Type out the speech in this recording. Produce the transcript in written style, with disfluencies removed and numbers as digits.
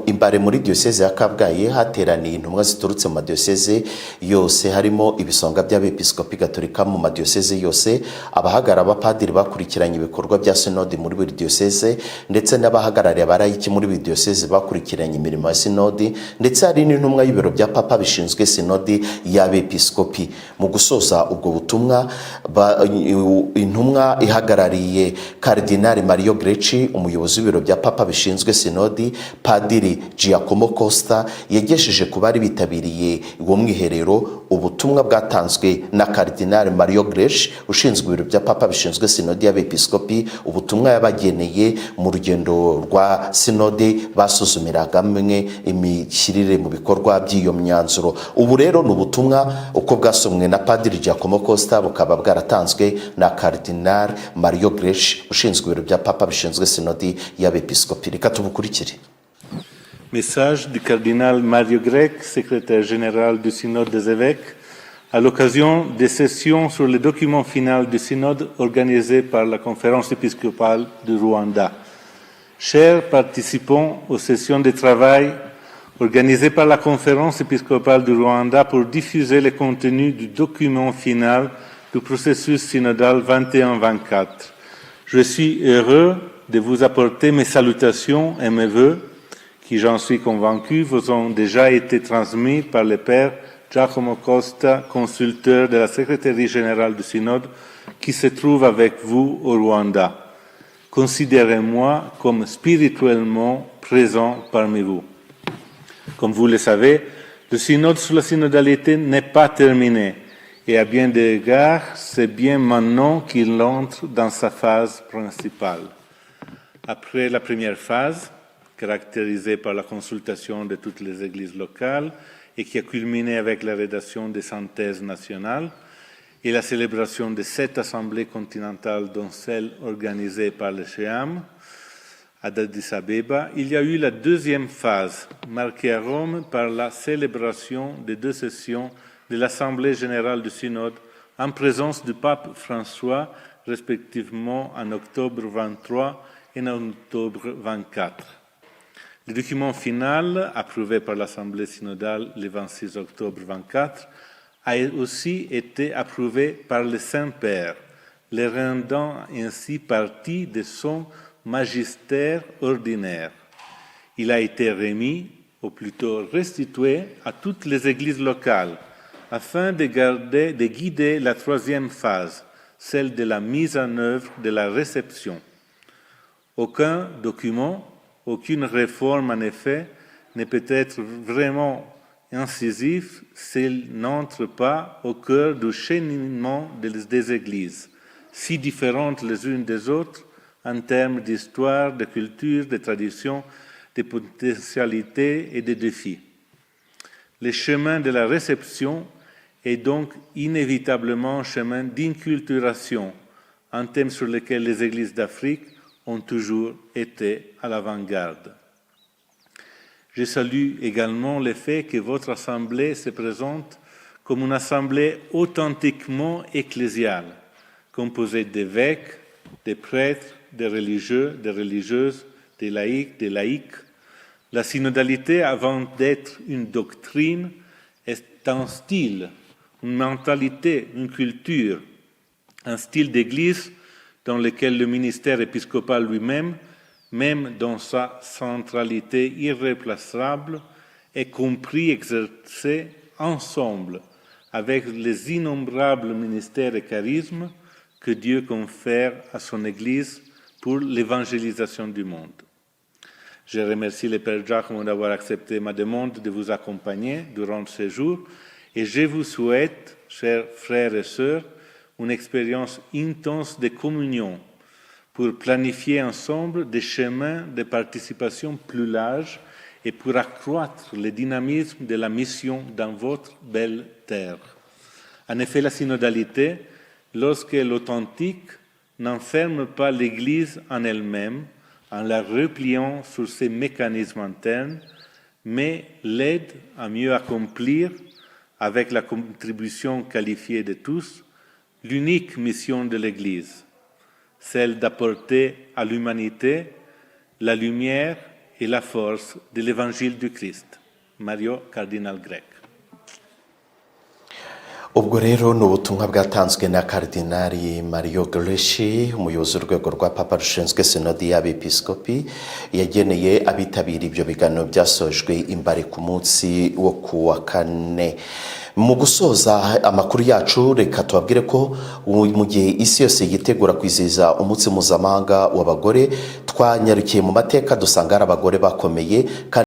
imbare muri diyoseze ya Kabgayi hateraniye intumwa ziturutse mu madiyoseze yose harimo ibisonga by'abepiskopi gatolika mu madiyoseze yose, abahagarara abapadiri bakurikiranye ibikorwa bya sinodi muri buri diyoseze ndetse n'abahagarariye abarayiki muri buri diyoseze bakurikiranye imirimo ya sinodi, ndetse hari n'intumwa y'ibiro bya papa bishinzwe sinodi y'abepiskopi. Mu gusoza ubwo butumwa intumwa ihagarariye Kardinali Mario Greci, umuyobozi w'ibiro bya papa bishinzwe sinodi, Padiri Giacomo Costa yagejeje ku bari bitabiriye uwo mwiherero ubutumwa bwatanzwe na Kardinali Mario Greci ushinzwe ibiro bya papa bishinzwe sinodi y'abepiskopi, ubutumwa yabageneye mu rugendo rwa sinodi basuzumiraga mwe imishyirire mu bikorwa by'iyo myanzuro. Ubu rero ni ubutumwa uko bwasomwe na Padiri Giacomo Costa bukaba bwaratanzwe na Kardinali Mario Greci ushinzwe ibiro bya papa bishinzwe sinodi y'abepiskopi. Reka tubukurikire. Message du cardinal Mario Grec, secrétaire général du Synode des évêques, à l'occasion des sessions sur le document final du Synode organisé par la Conférence épiscopale du Rwanda. Chers participants aux sessions de travail organisées par la Conférence épiscopale du Rwanda pour diffuser le contenu du document final du processus synodal 21-24, je suis heureux de vous apporter mes salutations et mes vœux qui, j'en suis convaincu, vous ont déjà été transmis par le Père Giacomo Costa, consulteur de la Secrétaire générale du Synode, qui se trouve avec vous au Rwanda. Considérez-moi comme spirituellement présent parmi vous. Comme vous le savez, le Synode sur la synodalité n'est pas terminé et à bien des égards, c'est bien maintenant qu'il entre dans sa phase principale. Après la première phase, caractérisée par la consultation de toutes les églises locales et qui a culminé avec la rédaction des synthèses nationales et la célébration de 7 assemblées continentales, dont celle organisée par le CHEAM à Addis Abeba, il y a eu la deuxième phase, marquée à Rome par la célébration des 2 sessions de l'Assemblée générale du Synode en présence du pape François, respectivement en octobre 23 et en octobre 24. Le document final, approuvé par l'Assemblée synodale le 26 octobre 24, a aussi été approuvé par le Saint-Père, le rendant ainsi partie de son magistère ordinaire. Il a été remis, ou plutôt restitué, à toutes les églises locales, afin de guider la 3e phase, celle de la mise en œuvre de la réception. Aucun document, aucune réforme, en effet, ne peut être vraiment incisive s'il n'entre pas au cœur du cheminement des Églises, si différentes les unes des autres en termes d'histoire, de culture, de tradition, de potentialités et de défis. Le chemin de la réception est donc inévitablement un chemin d'inculturation, un thème sur lequel les Églises d'Afrique ont toujours été à l'avant-garde. Je salue également le fait que votre assemblée se présente comme une assemblée authentiquement ecclésiale, composée d'évêques, de prêtres, de religieux, de religieuses, de laïcs, de laïcs. La synodalité, avant d'être une doctrine, est un style, une mentalité, une culture, un style d'Église dans lequel le ministère épiscopal lui-même, même dans sa centralité irréplaçable, est compris exercé ensemble avec les innombrables ministères et charismes que Dieu confère à son Église pour l'évangélisation du monde. Je remercie le Père Giacomo d'avoir accepté ma demande de vous accompagner durant ce jour et je vous souhaite, chers frères et sœurs, une expérience intense de communion pour planifier ensemble des chemins de participation plus larges et pour accroître le dynamisme de la mission dans votre belle terre. En effet, la synodalité, lorsqu'elle est authentique, n'enferme pas l'Église en elle-même, en la repliant sur ses mécanismes internes, mais l'aide à mieux accomplir, avec la contribution qualifiée de tous, l'unique mission de l'Église, celle d'apporter à l'humanité la lumière et la force de l'évangile du Christ. Mario Cardinal Grech. ubwo rero ni ubutumwa bwatanzwe na Karidinali Mario Grech, umuyobozi w'urwego rwa papa rushinzwe sinodi y'abepiskopi, yageneye abitabira ibyo biganiro byasojwe imbare ku munsi wo kuwa kane. Mu gusoza amakuru yacu, reka tubabwire ko mu gihe isi yose yitegura kwizihiza umunsi mpuzamahanga w'abagore, twanyarukiye mu mateka dusanga hari abagore bakomeye kandi